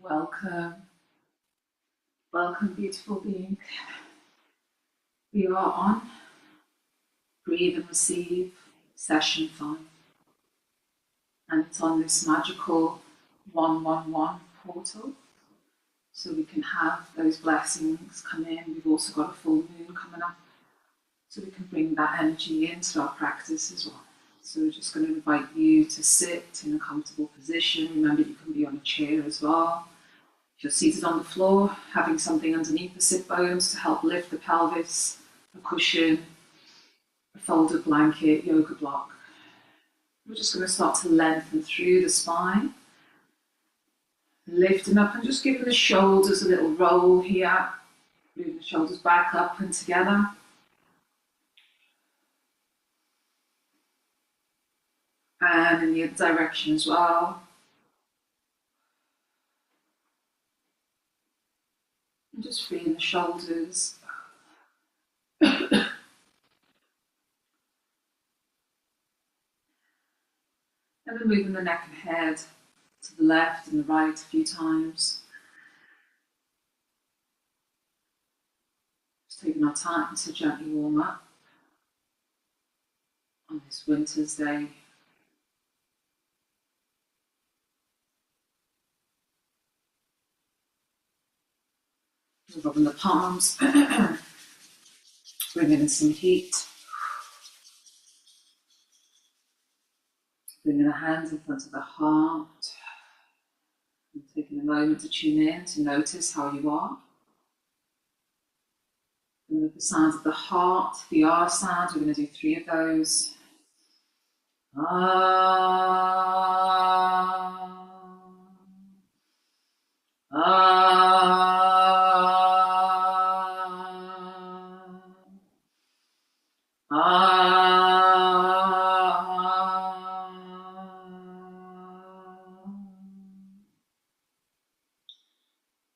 Welcome, welcome, beautiful being. We are on Breathe and Receive session 5, and it's on this magical 111 portal, so we can have those blessings come in. We've also got a full moon coming up, so we can bring that energy into our practice as well. So we're just going to invite you to sit in a comfortable position. Remember, you can be on a chair as well. If you're seated on the floor, having something underneath the sit bones to help lift the pelvis, a cushion, a folded blanket, yoga block. We're just going to start to lengthen through the spine, lifting up and just giving the shoulders a little roll here, moving the shoulders back up and together. And in the other direction as well. And just freeing the shoulders. And then moving the neck and head to the left and the right a few times. Just taking our time to gently warm up on this winter's day. Rubbing the palms, bringing in some heat. Bringing the hands in front of the heart. And taking a moment to tune in, to notice how you are. And with the sound of the heart, the R sound, we're going to do 3 of those. Ah. Ah.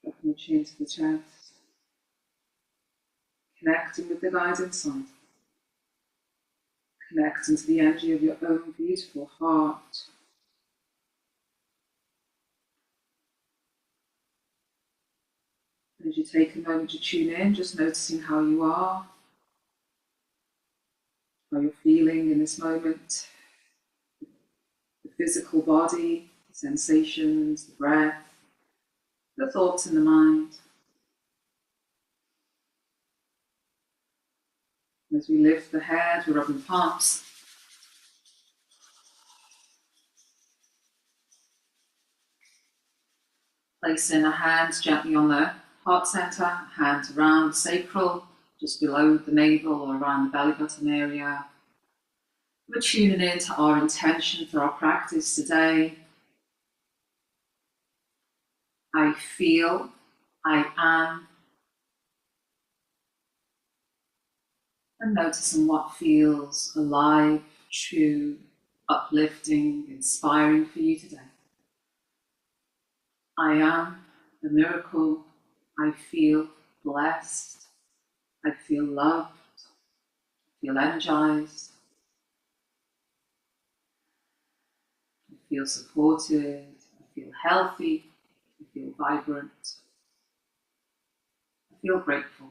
Dropping the chin to the chest, connecting with the guide inside, connecting to the energy of your own beautiful heart. And as you take a moment to tune in, just noticing how you are, how you're feeling in this moment, the physical body, the sensations, the breath, the thoughts in the mind. And as we lift the head, we're rubbing the palms. Placing our hands gently on the heart center, hands around the sacral, just below the navel or around the belly button area. We're tuning in to our intention for our practice today. I feel, I am, and noticing what feels alive, true, uplifting, inspiring for you today. I am a miracle. I feel blessed. I feel loved. I feel energized. I feel supported. I feel healthy. I feel vibrant. I feel grateful.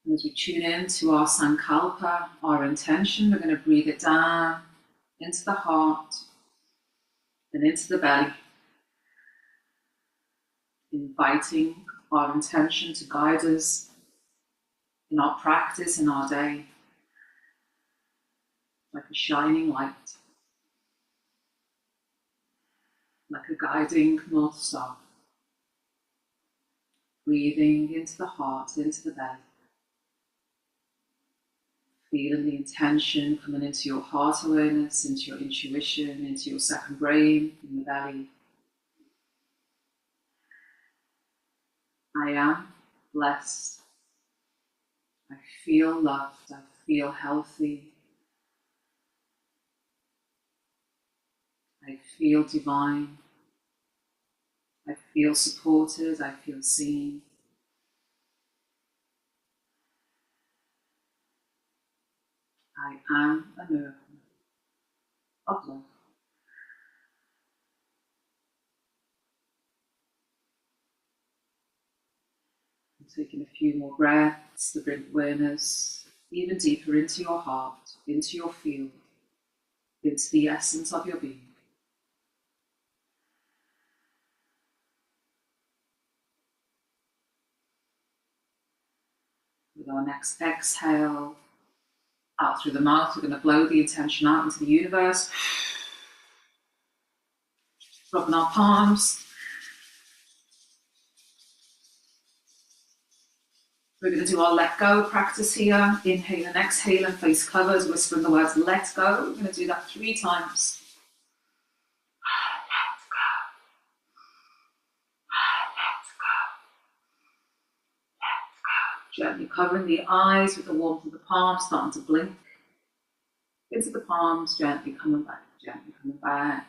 And as we tune in to our sankalpa, our intention, we're going to breathe it down into the heart and into the belly, inviting our intention to guide us in our practice, in our day, like a shining light, like a guiding North Star. Breathing into the heart, into the belly. Feeling the intention coming into your heart awareness, into your intuition, into your second brain, in the belly. I am blessed. I feel loved. I feel healthy. I feel divine. I feel supported. I feel seen. I am a miracle of love. Taking a few more breaths to bring awareness even deeper into your heart, into your field, into the essence of your being. With our next exhale, out through the mouth, we're going to blow the intention out into the universe. Rubbing our palms. We're going to do our let go practice here. Inhale and exhale and face covers, whispering the words let go. We're going to do that 3 times. Gently covering the eyes with the warmth of the palms, starting to blink into the palms, gently coming back, gently coming back.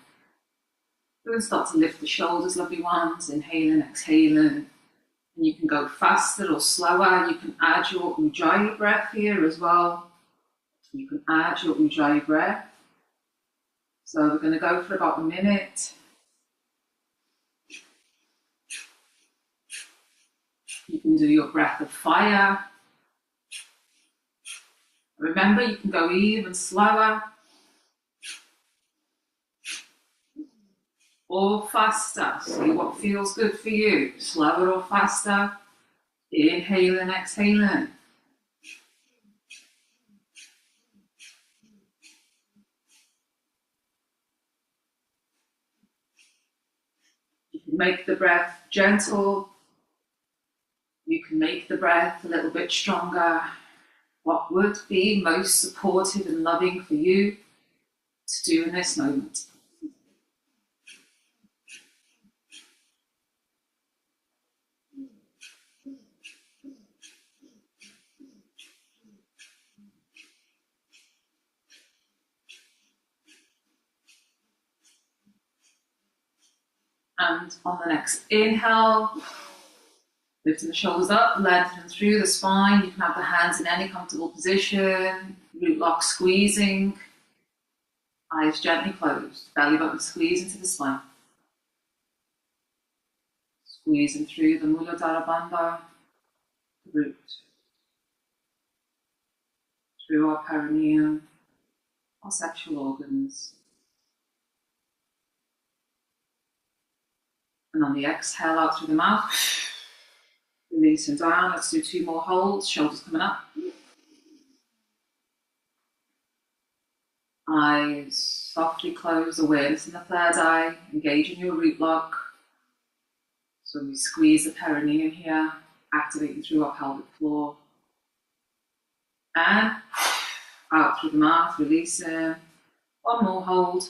We're going to start to lift the shoulders, lovely ones, inhaling, exhaling. And you can go faster or slower. You can add your ujjayi breath here as well. You can add your ujjayi breath. So we're going to go for about a minute. You can do your breath of fire. Remember, you can go even slower or faster. See what feels good for you, slower or faster. Inhaling, exhaling. You can make the breath gentle. You can make the breath a little bit stronger. What would be most supportive and loving for you to do in this moment? And on the next inhale, lifting the shoulders up, lengthening through the spine. You can have the hands in any comfortable position. Root lock squeezing. Eyes gently closed. Belly button squeeze into the spine. Squeezing through the Muladhara Bandha, the root. Through our perineum, our sexual organs. And on the exhale out through the mouth, releasing down. Let's do 2 more holds, shoulders coming up. Eyes softly closed, awareness in the third eye, engaging your root lock. So we squeeze the perineum here, activating through our pelvic floor. And out through the mouth, releasing. 1 more hold.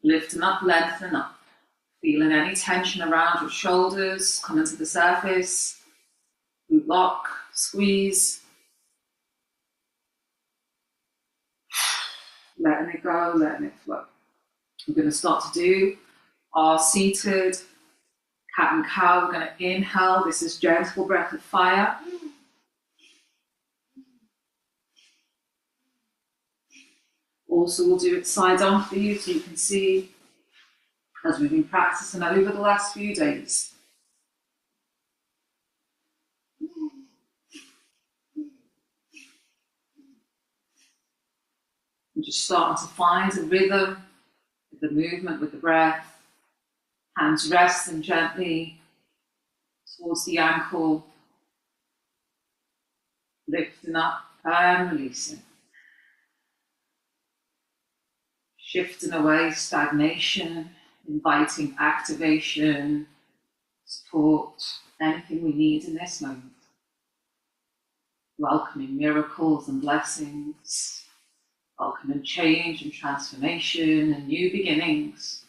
Lifting up, lengthening up. Feeling any tension around your shoulders coming to the surface. Root lock, squeeze. Letting it go, letting it flow. We're going to start to do our seated cat and cow. We're going to inhale. This is gentle breath of fire. Also, we'll do it side on for you so you can see as we've been practicing over the last few days. And just starting to find a rhythm with the movement, with the breath. Hands resting gently towards the ankle. Lifting up and releasing. Shifting away stagnation, inviting activation, support, anything we need in this moment. Welcoming miracles and blessings, welcoming change and transformation and new beginnings,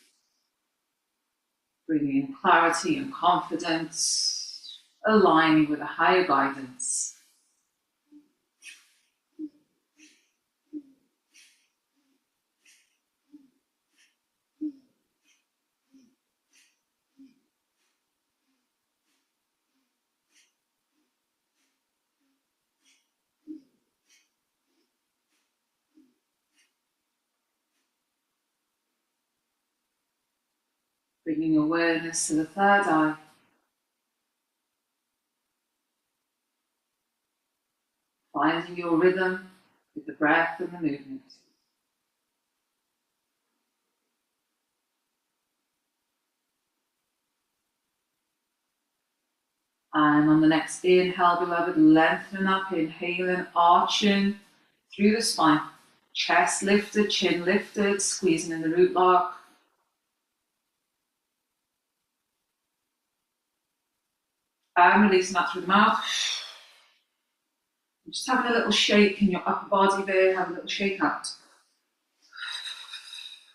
bringing in clarity and confidence, aligning with a higher guidance. Bringing awareness to the third eye. finding your rhythm with the breath and the movement. And on the next inhale, beloved, lengthening up, inhaling, arching through the spine. Chest lifted, chin lifted, squeezing in the root lock. And releasing that through the mouth. Just having a little shake in your upper body there, have a little shake out.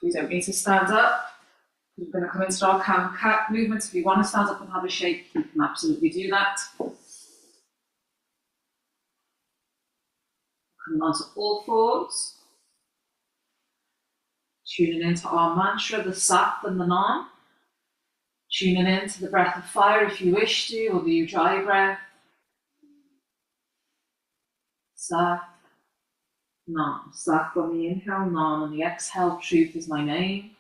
We don't need to stand up. We're going to come into our cow and cat movement. If you want to stand up and have a shake, you can absolutely do that. Coming onto all fours. Tuning into our mantra, the Sat and the Nam. Tuning into the breath of fire if you wish to, or the Ujjayi breath. Sat, Nam. Sat on the inhale, Nam on the exhale. Truth is my name.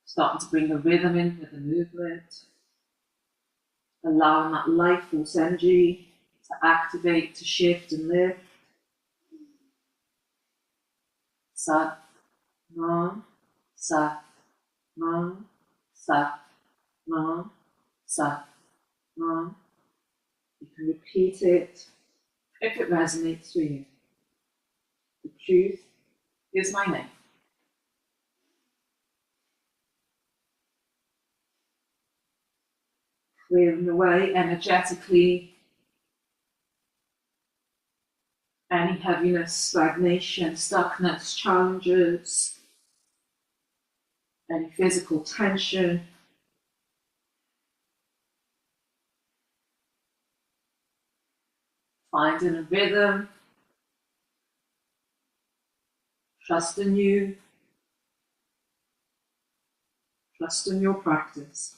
Starting to bring a rhythm in with the movement. Allowing that life force energy to activate, to shift and lift. Sat, Nam, Sat, Nam, Sat, Nam, Sat, Nam. You can repeat it if it resonates for you. The truth is my name. Clearing away energetically any heaviness, stagnation, stuckness, challenges, any physical tension. Finding a rhythm, trust in you, trust in your practice.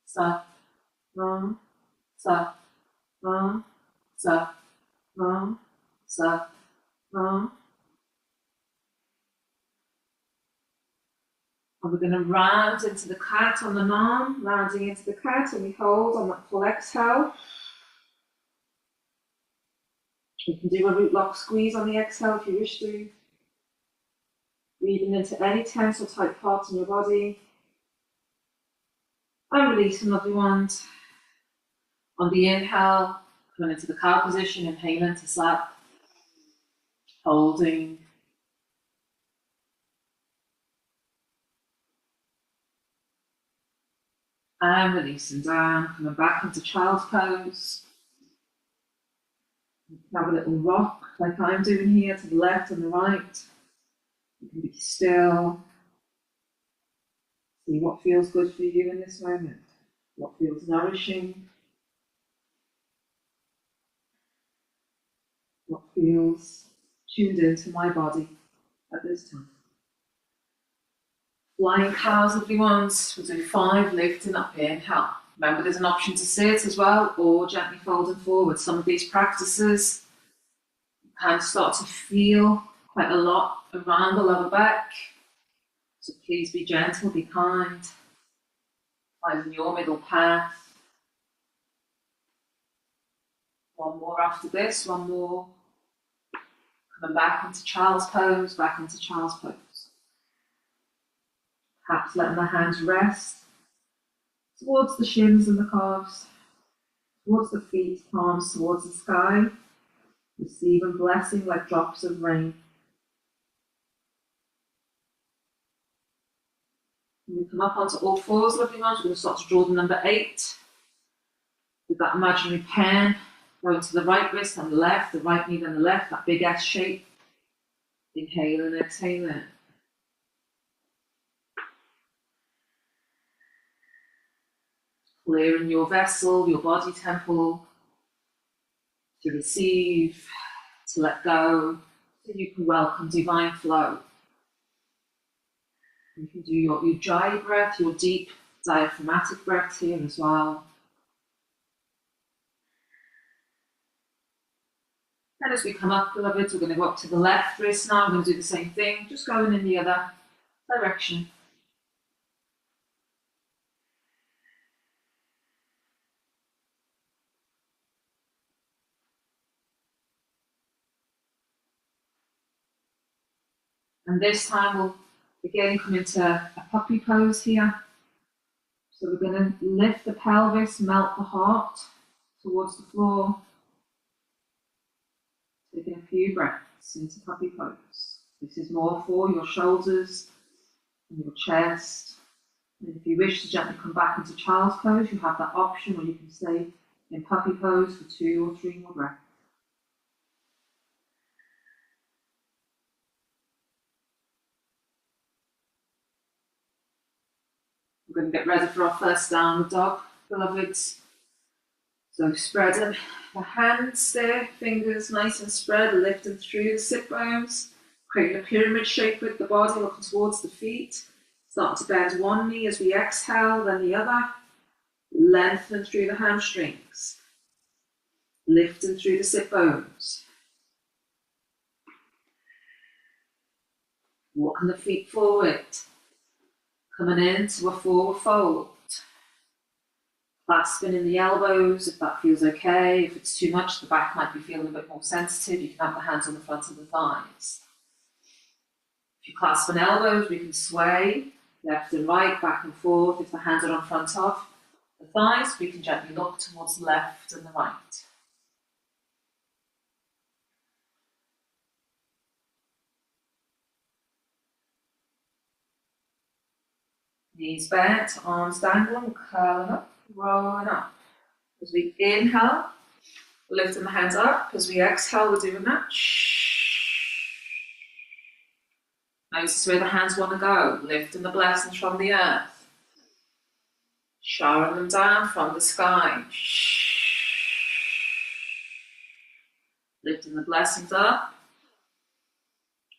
Sat, Nam, Sat, Nam, Sat, Nam, Sat, Nam. And we're going to round into the cat on the Nam, rounding into the cat, and we hold on that full exhale. You can do a root lock squeeze on the exhale if you wish to. Breathing into any tense or tight parts in your body. And releasing, lovely ones. On the inhale, coming into the cow position, inhaling to Sat. Holding. And releasing down, coming back into child's pose. You can have a little rock like I'm doing here to the left and the right. You can be still. See what feels good for you in this moment. What feels nourishing. What feels tuned into my body at this time. Flying cows, lovely ones. We'll do 5, lifting up, inhale. Remember, there's an option to sit as well, or gently folding forward. Some of these practices you can start to feel quite a lot around the lower back. So please be gentle, be kind. Finding your middle path. One more after this, one more. Coming back into child's pose, back into child's pose. Perhaps letting the hands rest towards the shins and the calves, towards the feet, palms towards the sky. Receiving blessing like drops of rain. When we come up onto all fours, lovely ones, we're going to start to draw the number 8. With that imaginary pen, going to the right wrist and the left, the right knee and the left, that big S shape. Inhale and exhale. Clearing your vessel, your body temple, to receive, to let go, so you can welcome divine flow. You can do your Ujjayi breath, your deep diaphragmatic breath here as well. And as we come up, beloveds, we're going to go up to the left wrist now. We're going to do the same thing, just going in the other direction. And this time we'll again come into a puppy pose here. So we're going to lift the pelvis, melt the heart towards the floor. Taking a few breaths into puppy pose. This is more for your shoulders and your chest. And if you wish to gently come back into child's pose, you have that option, or you can stay in puppy pose for 2 or 3 more breaths. We're going to get ready for our first downward dog, beloveds. So spreading the hands there, fingers nice and spread, lifting through the sit bones, creating a pyramid shape with the body, looking towards the feet. Start to bend one knee as we exhale, then the other. Lengthen through the hamstrings, lifting through the sit bones. Walking the feet forward, coming into a forward fold. Clasping in the elbows if that feels okay. If it's too much, the back might be feeling a bit more sensitive. You can have the hands on the front of the thighs. If you clasp in elbows, we can sway left and right, back and forth. If the hands are on front of the thighs, we can gently look towards the left and the right. Knees bent, arms dangling, curling up, rolling up. As we inhale, we're lifting the hands up. As we exhale, we're doing that. Notice where the hands want to go. Lifting the blessings from the earth. Showering them down from the sky. Lifting the blessings up.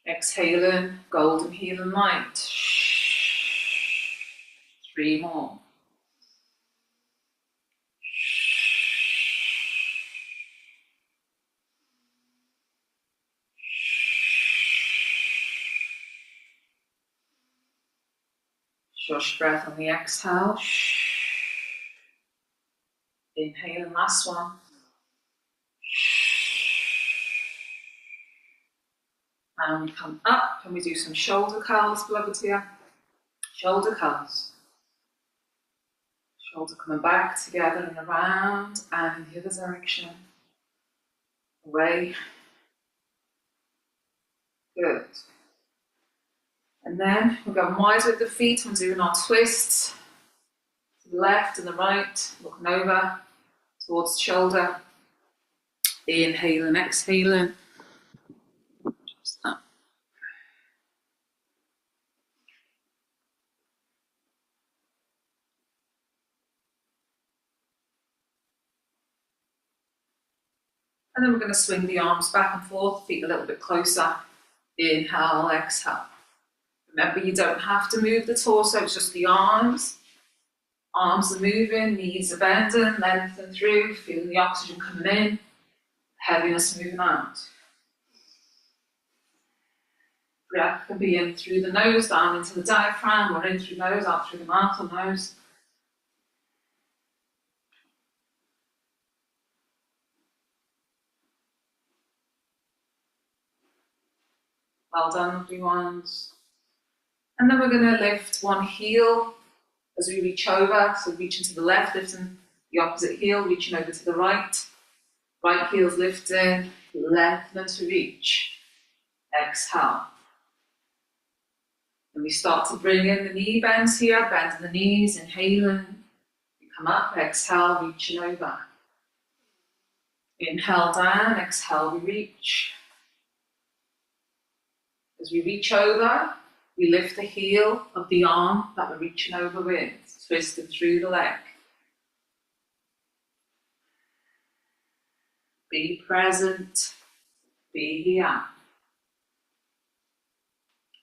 Exhaling, golden healing light. 3 more. Shush breath on the exhale. Inhale, last one. And we come up and we do some shoulder curls, beloved here. Shoulder curls. Shoulder coming back together and around and in the other direction. Away. Good. And then we're going wide with the feet and doing our twists. To the left and the right, looking over towards the shoulder. Inhaling, exhaling. Just that. And then we're going to swing the arms back and forth, feet a little bit closer. Inhale, exhale. Remember, you don't have to move the torso, it's just the arms. Arms are moving, knees are bending, lengthen through, feeling the oxygen coming in, heaviness moving out. Breath can be in through the nose, down into the diaphragm, or in through the nose, out through the mouth or nose. Well done, lovely ones. And then we're going to lift one heel as we reach over. So reaching to the left, lifting the opposite heel, reaching over to the right. Right heel's lifting, lengthening to reach. Exhale. And we start to bring in the knee bends here, bending the knees, inhaling. We come up, exhale, reaching over. Inhale down, exhale, we reach. As we reach over, we lift the heel of the arm that we're reaching over with, twisting through the leg. Be present, be here.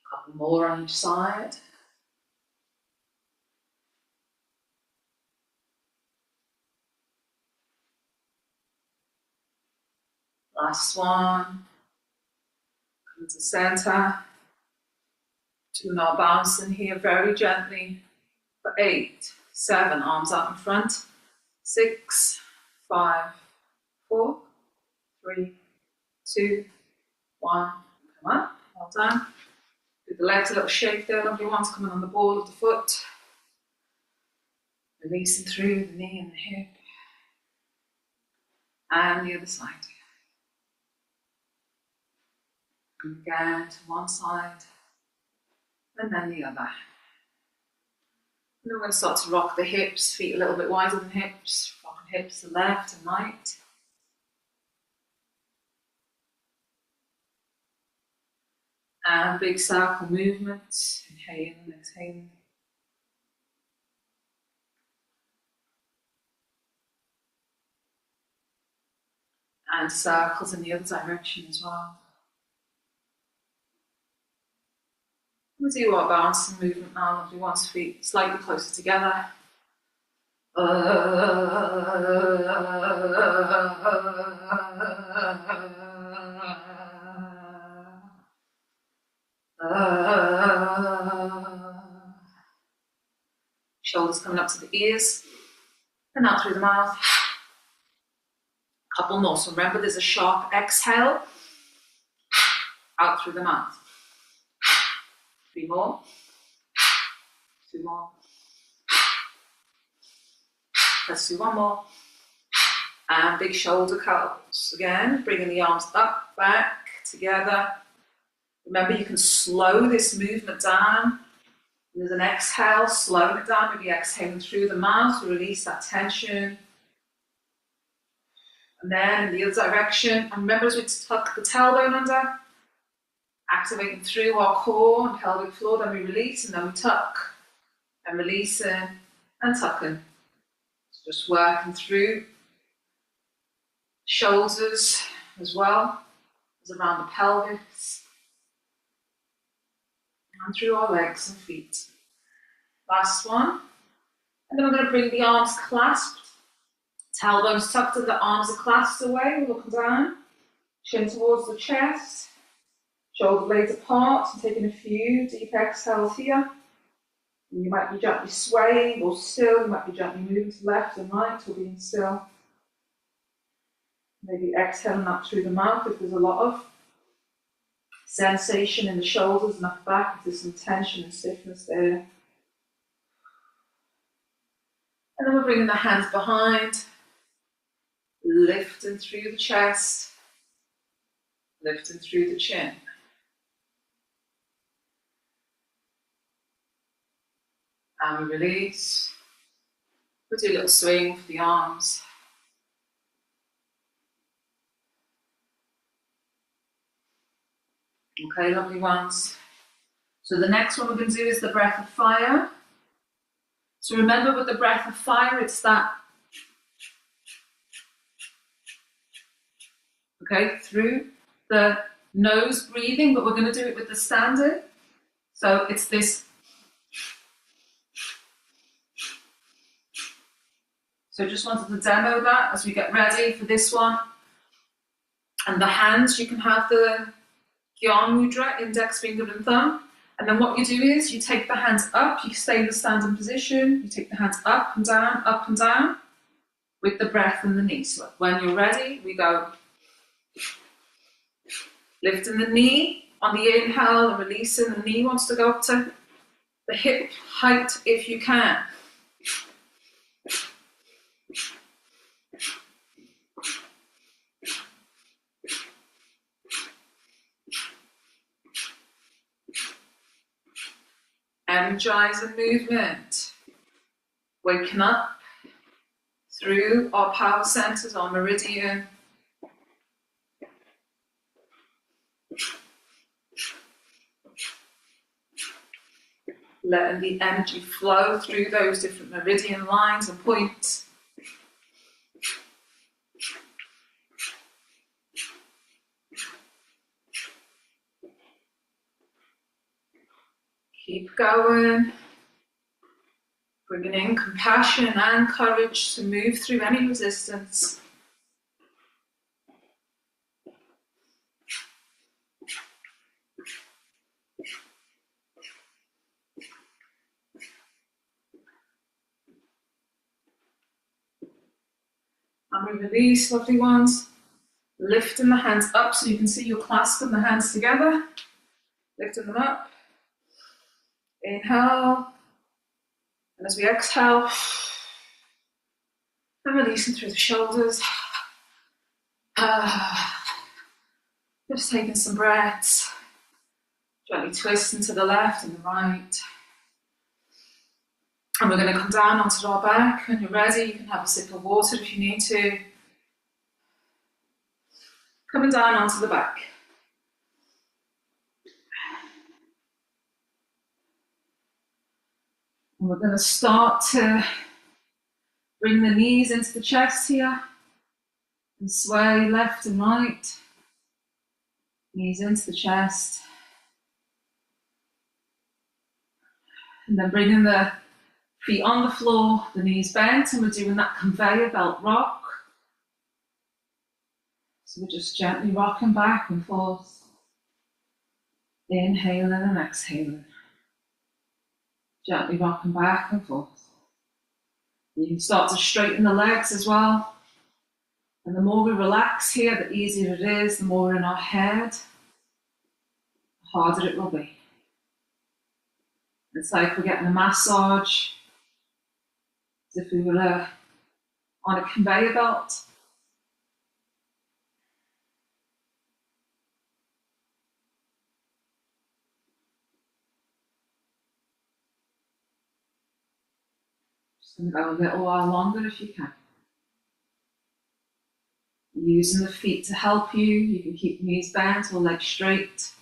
Couple more on each side. Last one. Come to center. Doing our bouncing here very gently for 8, 7, arms out in front. 6, 5, 4, 3, 2, 1. Come up, well done. Give the legs a little shake there, lovely ones, coming on the ball of the foot. Releasing through the knee and the hip. And the other side. And again to one side. And then the other. And then we're going to start to rock the hips, feet a little bit wider than hips. Rocking hips to left and right. And big circle movements. Inhaling and exhaling. And circles in the other direction as well. We'll do our balancing movement now, lovely ones, feet slightly closer together. Shoulders coming up to the ears and out through the mouth. Couple more. So remember, there's a sharp exhale out through the mouth. 3 more. 2 more. Let's do 1 more. And big shoulder curls. Again, bringing the arms up, back, together. Remember, you can slow this movement down. There's an exhale, slowing it down, maybe exhaling through the mouth to release that tension. And then in the other direction, and remember as we tuck the tailbone under, activating through our core and pelvic floor, then we release and then we tuck, and releasing and tucking. So just working through shoulders as well as around the pelvis, and through our legs and feet. Last one. And then we're going to bring the arms clasped. Tailbones tucked and the arms are clasped away. We're looking down. Chin towards the chest. Shoulder blades apart. And taking a few deep exhales here. And you might be gently swaying or still. You might be gently moving to left and right or being still. Maybe exhaling up through the mouth if there's a lot of sensation in the shoulders and upper back, if there's some tension and stiffness there. And then we're bringing the hands behind, lifting through the chest, lifting through the chin. And we release. We'll do a little swing for the arms. Okay, lovely ones. So the next one we're going to do is the breath of fire. So remember with the breath of fire, it's that, okay, through the nose breathing, but we're going to do it with the standard. So it's this. So just wanted to demo that as we get ready for this one. And the hands, you can have the Gong mudra, index finger and thumb. And then what you do is you take the hands up, you stay in the standing position, you take the hands up and down with the breath and the knee. So when you're ready, we go lifting the knee on the inhale and releasing. The knee wants to go up to the hip height if you can. Energizing movement, waking up through our power centers, our meridian. Letting the energy flow through those different meridian lines and points. Keep going, bringing in compassion and courage to move through any resistance. And we release, lovely ones, lifting the hands up so you can see you're clasping the hands together, lifting them up. Inhale. And as we exhale, and releasing through the shoulders. Just taking some breaths. Gently twisting to the left and the right. And we're going to come down onto our back. When you're ready, you can have a sip of water if you need to. Coming down onto the back. And we're going to start to bring the knees into the chest here. And sway left and right. Knees into the chest. And then bringing the feet on the floor, the knees bent, and we're doing that conveyor belt rock. So we're just gently rocking back and forth. Inhaling and exhaling. Gently rocking back and forth. You can start to straighten the legs as well. And the more we relax here, the easier it is, the more in our head, the harder it will be. It's like we're getting a massage, as if we were on a conveyor belt. Just going to go a little while longer if you can. Using the feet to help you. You can keep knees bent or legs straight.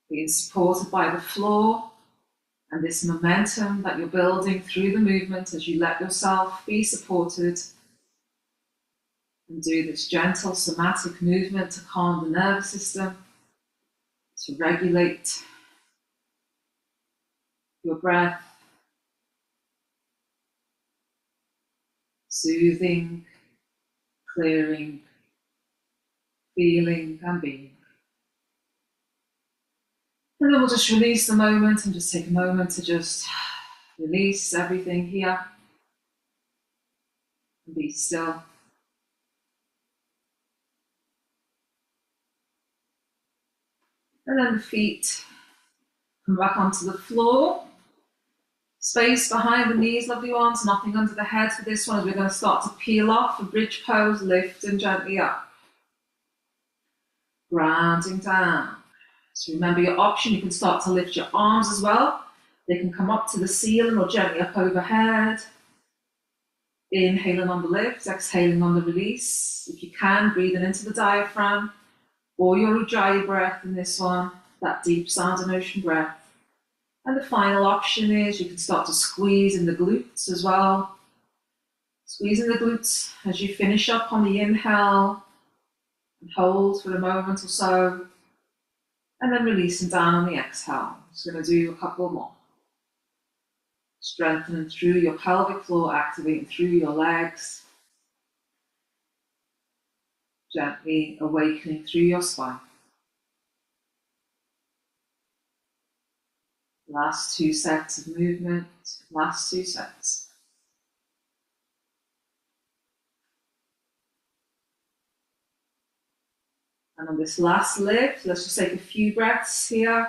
Being supported by the floor and this momentum that you're building through the movement as you let yourself be supported and do this gentle somatic movement to calm the nervous system, to regulate your breath, soothing, clearing, feeling and being. And then we'll just release the moment and just take a moment to just release everything here and be still. And then the feet come back onto the floor. Space behind the knees, lovely ones, nothing under the head for this one as we're going to start to peel off a bridge pose, lifting gently up. Grounding down. So remember your option, you can start to lift your arms as well. They can come up to the ceiling or gently up overhead. Inhaling on the lift, exhaling on the release. If you can, breathing into the diaphragm or your Ujjayi breath in this one, that deep sound and ocean breath. And the final option is you can start to squeeze in the glutes as well. Squeezing the glutes as you finish up on the inhale and hold for a moment or so. And then releasing down on the exhale. Just going to do a couple more. Strengthening through your pelvic floor, activating through your legs. Gently awakening through your spine. Last 2 sets of movement, last 2 sets. And on this last lift, let's just take a few breaths here.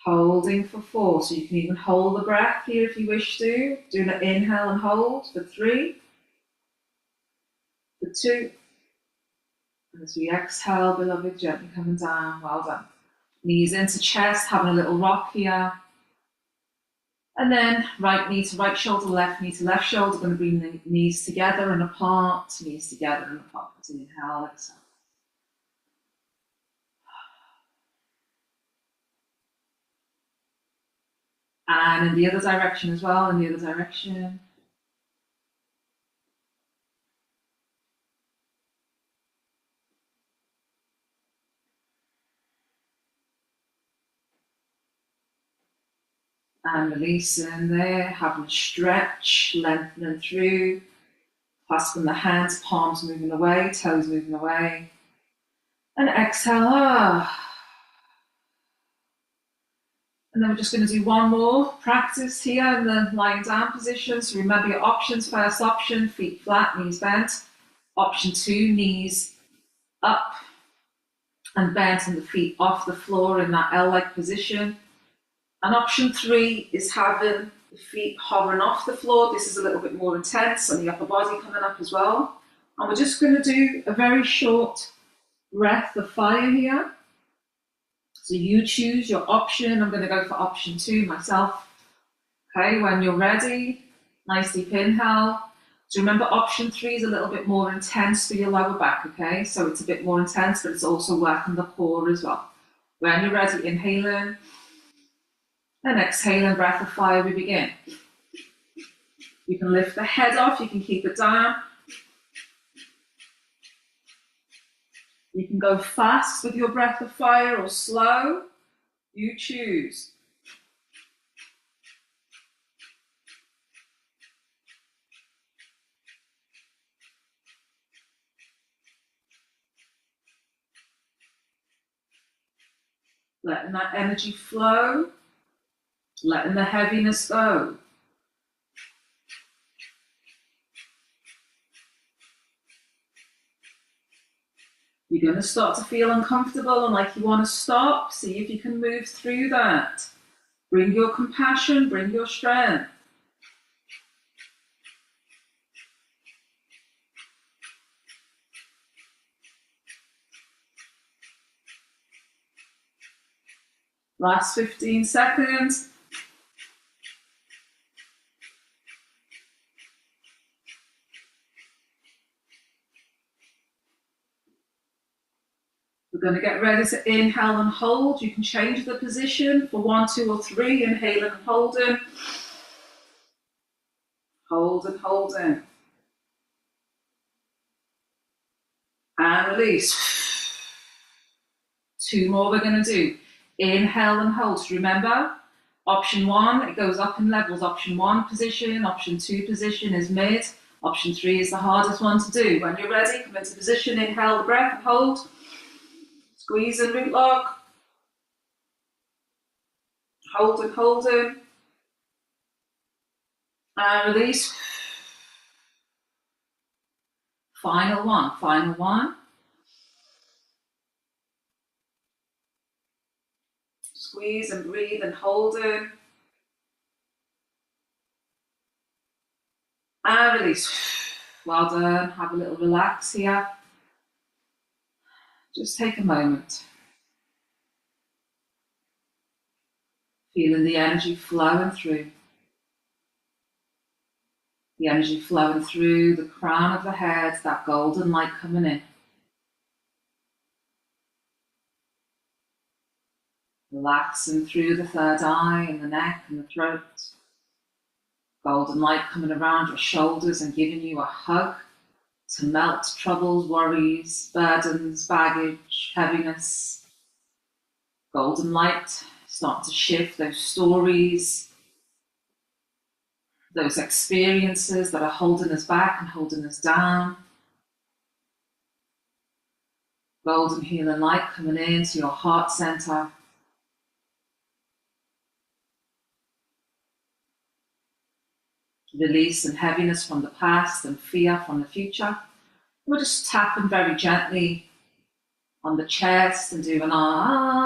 Holding for 4, so you can even hold the breath here if you wish to. Doing an inhale and hold for 3, for 2. And as we exhale, beloved, gently coming down, well done. Knees into chest, having a little rock here. And then right knee to right shoulder, left knee to left shoulder. Going to bring the knees together and apart, knees together and apart. Inhale, exhale. And in the other direction as well, in the other direction. And releasing there, having a stretch, lengthening through, clasping the hands, palms moving away, toes moving away. And exhale. And then we're just going to do one more practice here in the lying down position. So remember your options. First option, feet flat, knees bent. Option 2, knees up and bouncing the feet off the floor in that L-like position. And option 3 is having the feet hovering off the floor. This is a little bit more intense, and the upper body coming up as well. And we're just going to do a very short breath of fire here. So you choose your option. I'm going to go for option 2 myself. Okay, when you're ready, nice deep inhale. So remember, option 3 is a little bit more intense for your lower back, okay? So it's a bit more intense, but it's also working the core as well. When you're ready, inhaling and exhaling, breath of fire, we begin. You can lift the head off, you can keep it down. You can go fast with your breath of fire or slow, you choose. Letting that energy flow, letting the heaviness go. You're going to start to feel uncomfortable and like you want to stop. See if you can move through that. Bring your compassion, bring your strength. Last 15 seconds. We're going to get ready to inhale and hold. You can change the position for 1, 2, or 3. Inhaling and holding. Hold and holding. And release. 2 more we're going to do. Inhale and hold. So remember, option 1, it goes up in levels. Option 1 position, option 2 position is mid. Option 3 is the hardest one to do. When you're ready, come into position, inhale the breath and hold. Squeeze and root lock. Hold and holding. And release. Final one. Squeeze and breathe and hold in. And release. Well done. Have a little relax here. Just take a moment. Feeling the energy flowing through. The energy flowing through the crown of the head, that golden light coming in. Relaxing through the third eye and the neck and the throat. Golden light coming around your shoulders and giving you a hug to melt troubles, worries, burdens, baggage, heaviness. Golden light starting to shift those stories, those experiences that are holding us back and holding us down. Golden healing light coming into your heart center. Release and heaviness from the past and fear from the future. We're just tapping very gently on the chest and doing ah.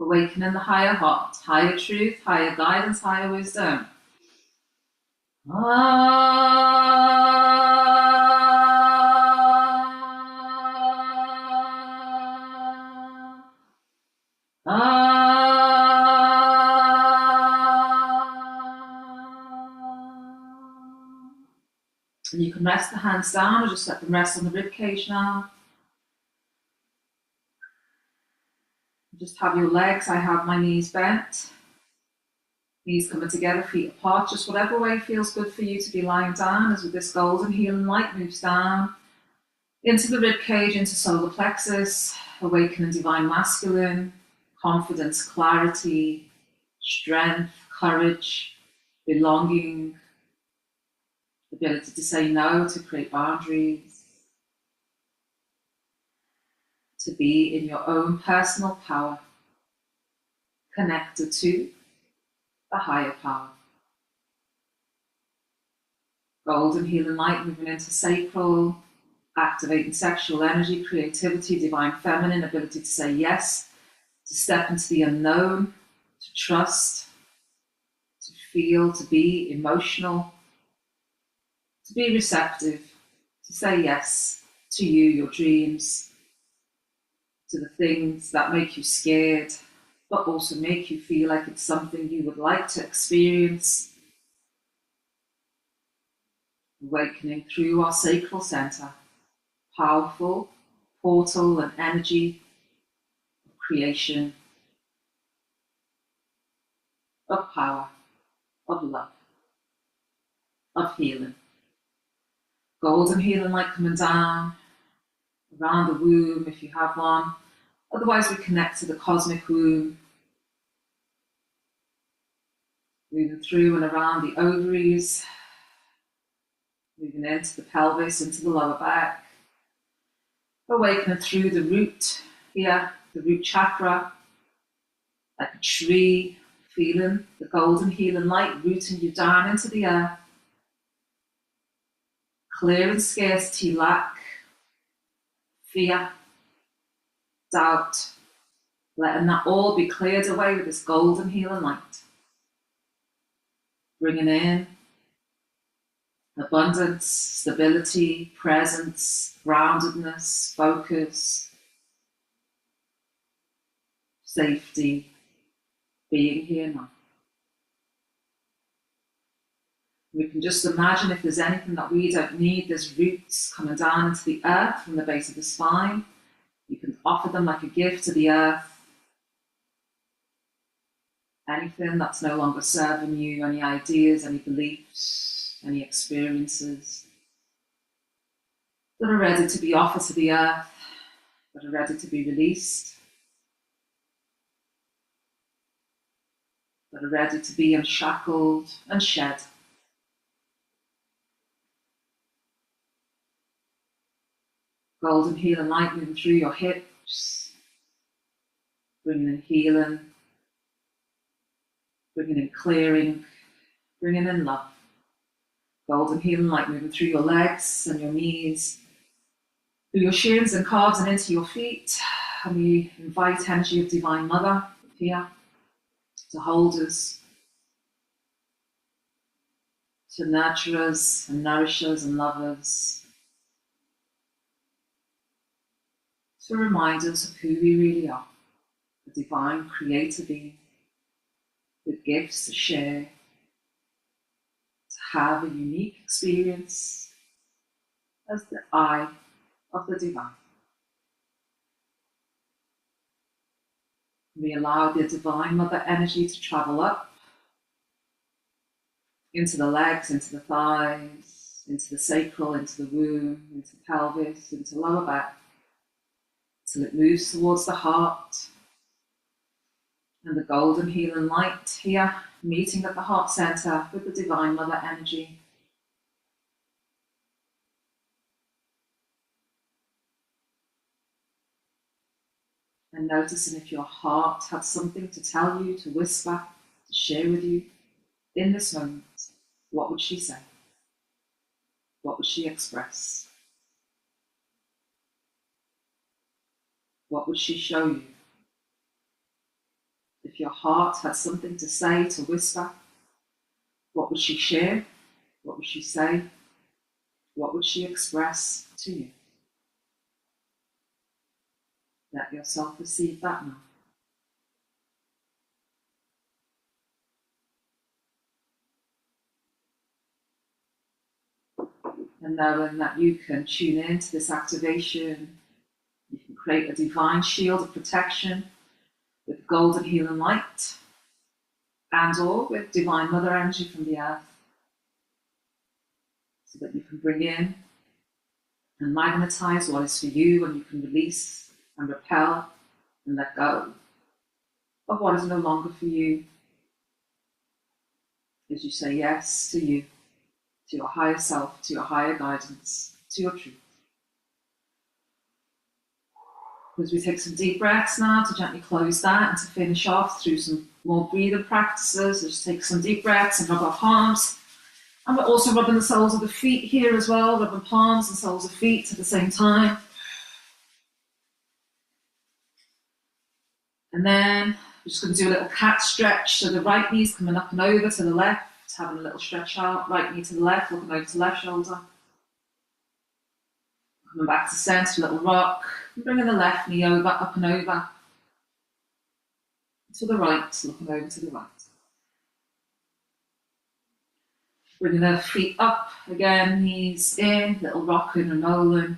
Awakening the higher heart, higher truth, higher guidance, higher wisdom. And you can rest the hands down or just let them rest on the rib cage now. Just have your legs, I have my knees bent. Knees coming together, feet apart, just whatever way feels good for you to be lying down as with this golden healing light moves down into the rib cage, into solar plexus, awakening divine masculine, confidence, clarity, strength, courage, belonging, ability to say no, to create boundaries, to be in your own personal power, connected to the higher power. Golden healing light moving into sacral, activating sexual energy, creativity, divine feminine, ability to say yes, to step into the unknown, to trust, to feel, to be emotional, to be receptive, to say yes to you, your dreams, to the things that make you scared, but also make you feel like it's something you would like to experience. Awakening through our sacral center, powerful portal and energy of creation, of power, of love, of healing. Golden healing light coming down around the womb if you have one. Otherwise, we connect to the cosmic womb, moving through and around the ovaries, moving into the pelvis, into the lower back, awakening through the root here, the root chakra, like a tree, feeling the golden healing light rooting you down into the earth, clearing scarcity, lack, fear, doubt, letting that all be cleared away with this golden healing light. Bringing in abundance, stability, presence, groundedness, focus, safety, being here now. We can just imagine if there's anything that we don't need, there's roots coming down into the earth from the base of the spine. You can offer them like a gift to the earth. Anything that's no longer serving you, any ideas, any beliefs, any experiences that are ready to be offered to the earth, that are ready to be released, that are ready to be unshackled and shed. Golden healing light moving through your hips, bringing in healing, bringing in clearing, bringing in love. Golden healing light moving through your legs and your knees, through your shins and calves and into your feet. And we invite energy of Divine Mother here to hold us, to nurture us and nourish us and love us, to remind us of who we really are, a divine creator being with gifts to share, to have a unique experience as the eye of the divine. We allow the Divine Mother energy to travel up into the legs, into the thighs, into the sacral, into the womb, into the pelvis, into the lower back, till it moves towards the heart. And the golden healing light here, meeting at the heart center with the Divine Mother energy. And noticing if your heart had something to tell you, to whisper, to share with you in this moment, what would she say? What would she express? What would she show you? If your heart had something to say, to whisper, what would she share? What would she say? What would she express to you? Let yourself receive that now. And knowing that you can tune into this activation, you can create a divine shield of protection with golden healing light and or with Divine Mother energy from the earth, so that you can bring in and magnetize what is for you, and you can release and repel and let go of what is no longer for you as you say yes to you, to your higher self, to your higher guidance, to your truth. As we take some deep breaths now to gently close that and to finish off through some more breathing practices, just take some deep breaths and rub our palms And we're also rubbing the soles of the feet here as well, rubbing palms and soles of feet at the same time. And then we're just going to do a little cat stretch. So the right knee's coming up and over to the left, having a little stretch out. Right knee to the left, looking over to left shoulder. Coming back to centre, little rock. And bringing the left knee over, up and over. To the right, looking over to the right. Bringing the feet up again, knees in, little rocking and rolling.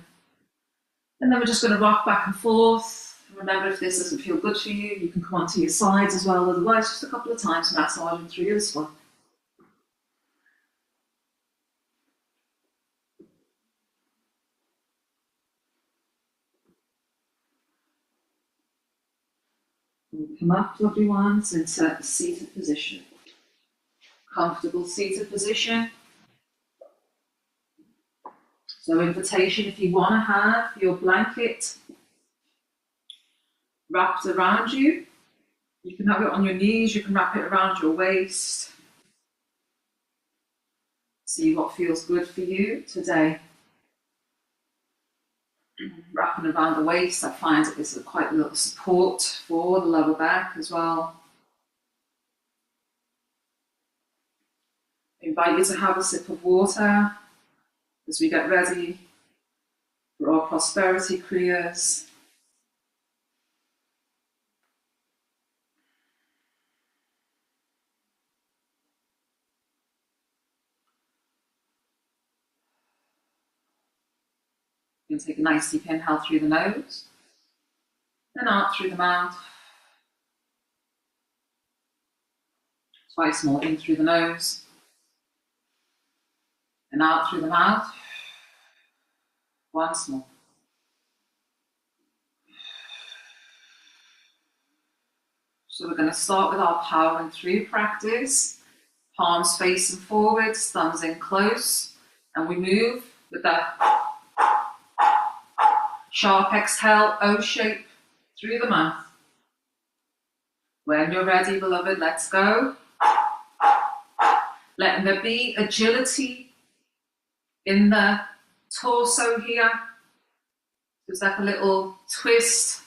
And then we're just going to rock back and forth. Remember, if this doesn't feel good for you, you can come onto your sides as well. Otherwise, just a couple of times massaging through your spine. Come up, lovely ones, into a seated position. Comfortable seated position. So invitation, if you want to have your blanket wrapped around you, you can have it on your knees, you can wrap it around your waist. See what feels good for you today. Wrapping around the waist, I find that there's quite a little support for the lower back as well. I invite you to have a sip of water as we get ready for our prosperity Kriyas. You can take a nice deep inhale through the nose, then out through the mouth. Twice more, in through the nose, and out through the mouth. Once more. So we're going to start with our powering through practice. Palms facing forwards, thumbs in close, and we move with that sharp exhale, O shape, through the mouth. When you're ready, beloved, let's go. Letting there be agility in the torso here. There's like a little twist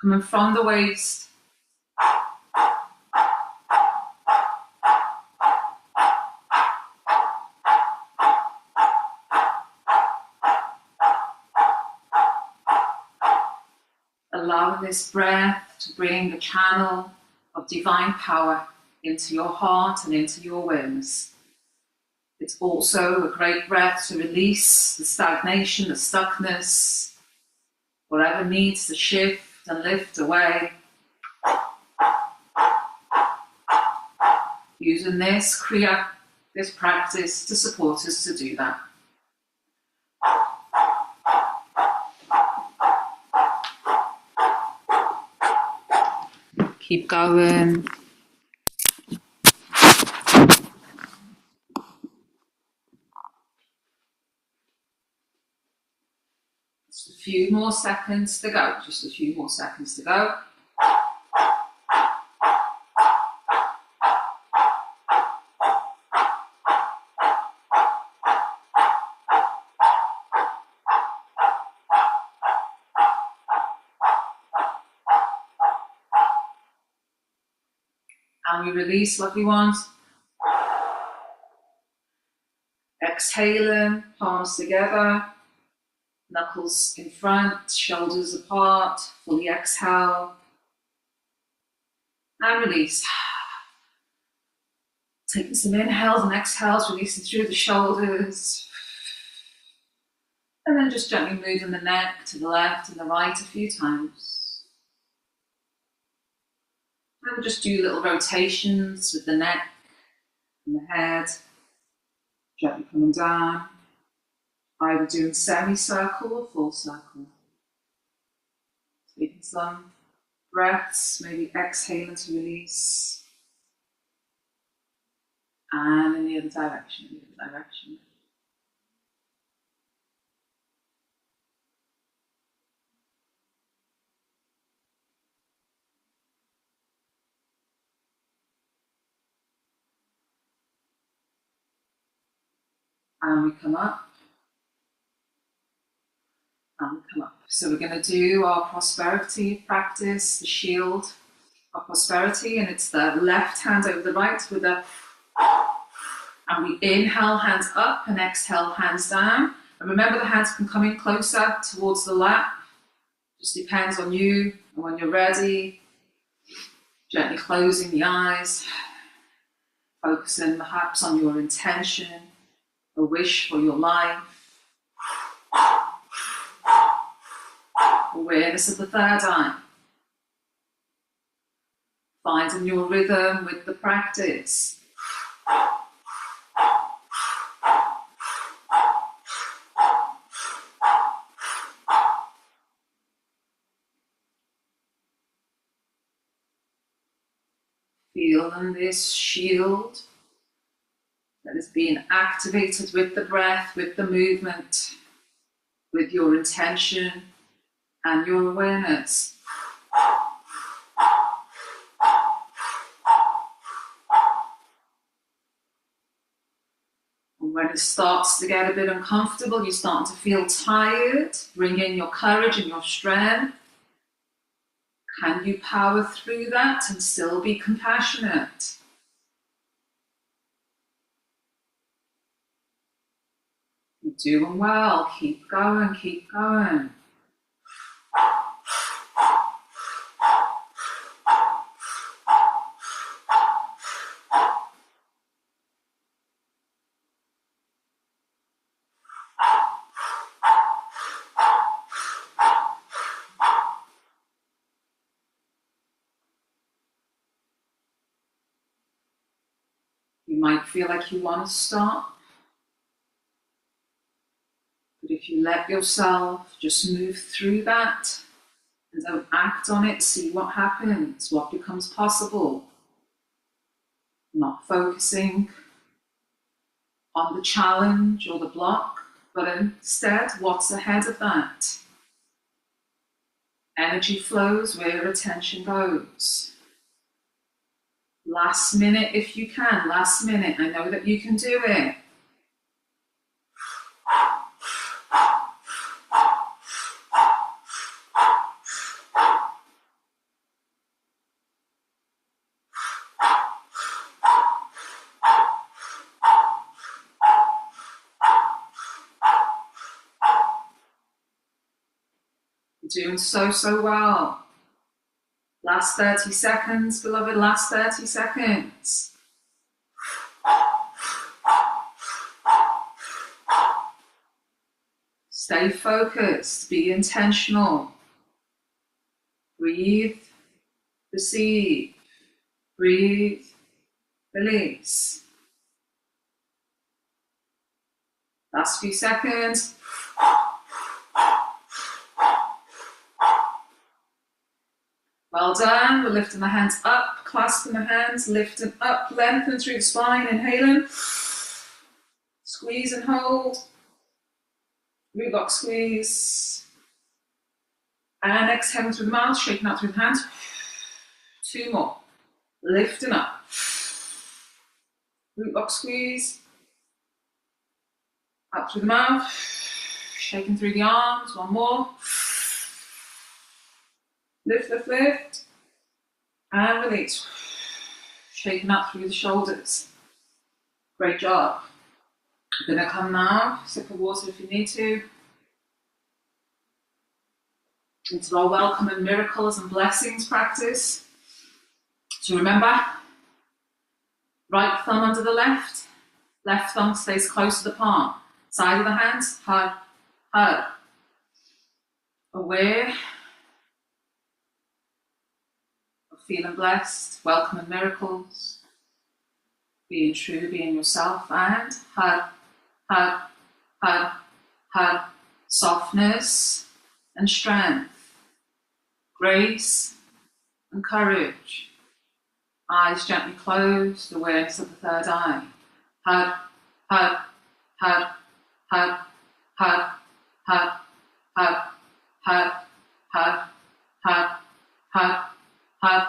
coming from the waist. Allowing this breath to bring a channel of divine power into your heart and into your awareness. It's also a great breath to release the stagnation, the stuckness, whatever needs to shift and lift away. Using this Kriya, this practice to support us to do that. Keep going. Just a few more seconds to go. Just a few more seconds to go. And we release, lovely ones. Exhaling, palms together, knuckles in front, shoulders apart, fully exhale. And release. Taking some inhales and exhales, releasing through the shoulders. And then just gently moving the neck to the left and the right a few times. And we'll just do little rotations with the neck and the head. Gently coming down. Either doing semicircle or full circle. Taking some breaths, maybe exhaling to release. And in the other direction, And we come up. And we come up. So we're going to do our prosperity practice, the shield of prosperity, and it's the left hand over the right with the, and we inhale, hands up, and exhale, hands down. And remember, the hands can come in closer towards the lap. Just depends on you. And when you're ready, gently closing the eyes, focusing perhaps on your intention, a wish for your life, awareness of the third eye, finding your rhythm with the practice. Feeling this shield that is being activated with the breath, with the movement, with your intention and your awareness. And when it starts to get a bit uncomfortable, you're starting to feel tired, bring in your courage and your strength. Can you power through that and still be compassionate? You're doing well. Keep going, keep going. You might feel like you want to stop, but if you let yourself just move through that and don't act on it, see what happens, what becomes possible. Not focusing on the challenge or the block, but instead what's ahead of that. Energy flows where attention goes. Last minute if you can, last minute. I know that you can do it. You're doing so well. Last 30 seconds, beloved, last 30 seconds. Stay focused, be intentional. Breathe, receive, breathe, release. Last few seconds. Well done. We're lifting the hands up, clasping the hands, lifting up, lengthen through the spine, inhaling. Squeeze and hold. Root lock squeeze. And exhaling through the mouth, shaking out through the hands. 2 more. Lifting up. Root lock squeeze. Up through the mouth. Shaking through the arms. 1 more. Lift, lift, lift. And release. Shaking up through the shoulders. Great job. I'm going to come now, sip of water if you need to, into our welcome and miracles and blessings practice. So remember, right thumb under the left thumb stays close to the palm. Side of the hands, hug, hug. Aware of feeling blessed, welcome and miracles, being true, being yourself, and hug, hug, hug, hug, softness and strength, grace and courage. Eyes gently closed, awareness of the third eye. Hug, hug, hug, hug, hug, hug, hug, hug, hug, hug, hug, hug.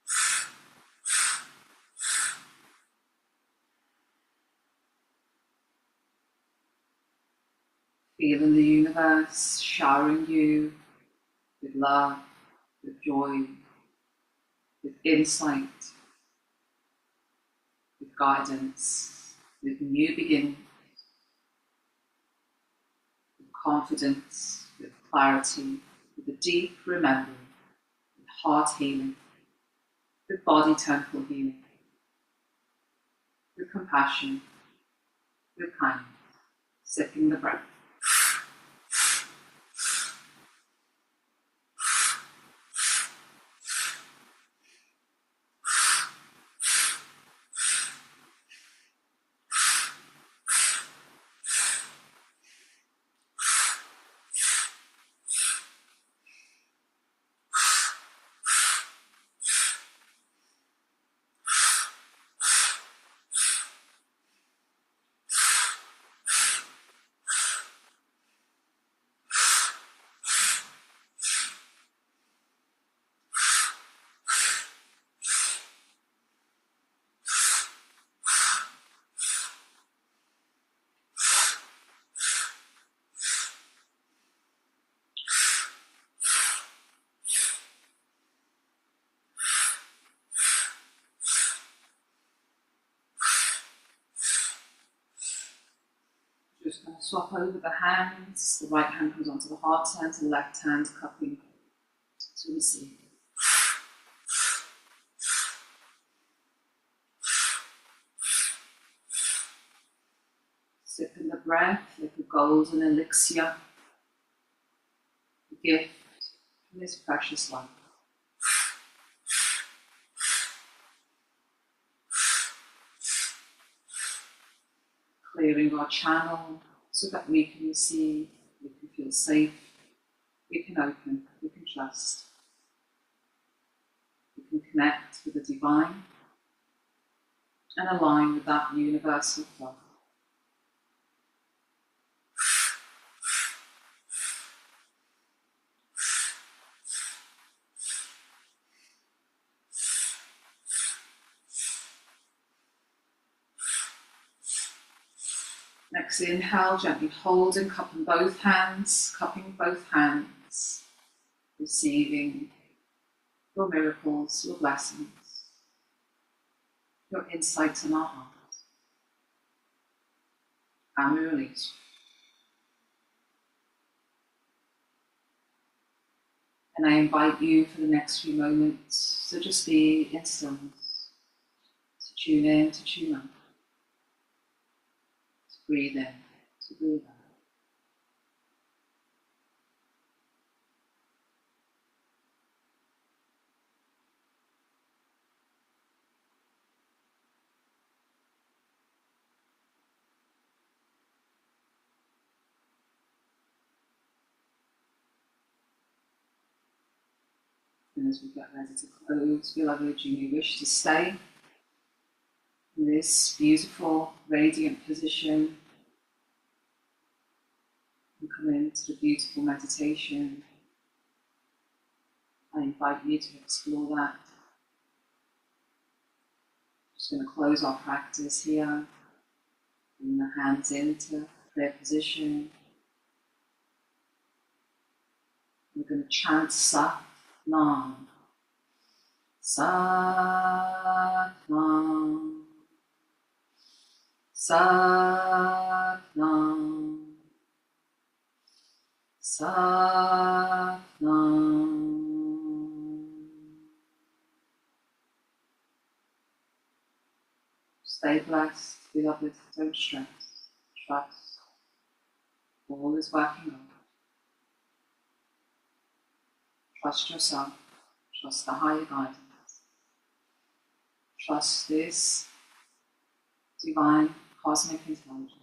Feeling the universe showering you with love, with joy, with insight, with guidance, with new beginnings, with confidence, with clarity, with a deep remembering, with heart healing, with body temple healing, with compassion, with kindness, sipping the breath. Just going to swap over the hands. The right hand comes onto the heart center, the left hand cupping to receive. Sip in the breath like a golden elixir, a gift from this precious life. Clearing our channel so that we can receive, we can feel safe, we can open, we can trust, we can connect with the divine and align with that universal flow. Next inhale, gently hold and cupping both hands, receiving your miracles, your blessings, your insights in our heart. And we release. And I invite you for the next few moments to just be in stillness, to tune in, to tune out, to breathe in, to breathe out. And as we get ready to close, beloved, you may wish to stay in this beautiful, radiant position and come into the beautiful meditation. I invite you to explore that. Just going to close our practice here. Bring the hands into prayer position. We're going to chant Sat Nam. Sat Nam. Sat Nam. Sat Nam. Stay blessed, beloved, don't stress, trust, all is working out. Trust yourself, trust the higher guidance, trust this divine cosmic intelligence.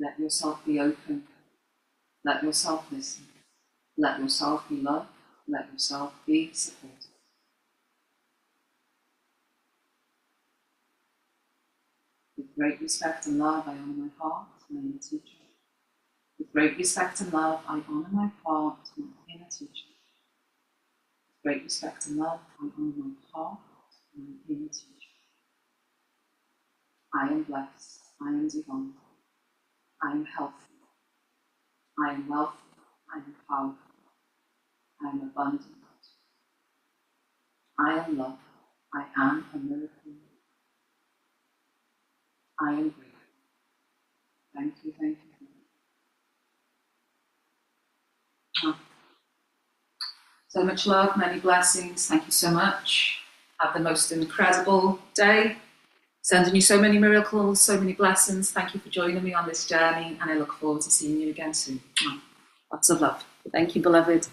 Let yourself be open, let yourself listen, let yourself be loved, let yourself be supported. With great respect and love, I honour my heart, my inner teacher. With great respect and love, I honour my heart, my inner teacher. With great respect and love, I honour my heart, my inner teacher. I am blessed, I am divine. I am healthy. I am wealthy. I am powerful. I am abundant. I am love. I am a miracle. I am grateful. Thank you, thank you. So much love, many blessings. Thank you so much. Have the most incredible day. Sending you so many miracles, so many blessings. Thank you for joining me on this journey, and I look forward to seeing you again soon. Lots of love. Thank you, beloved.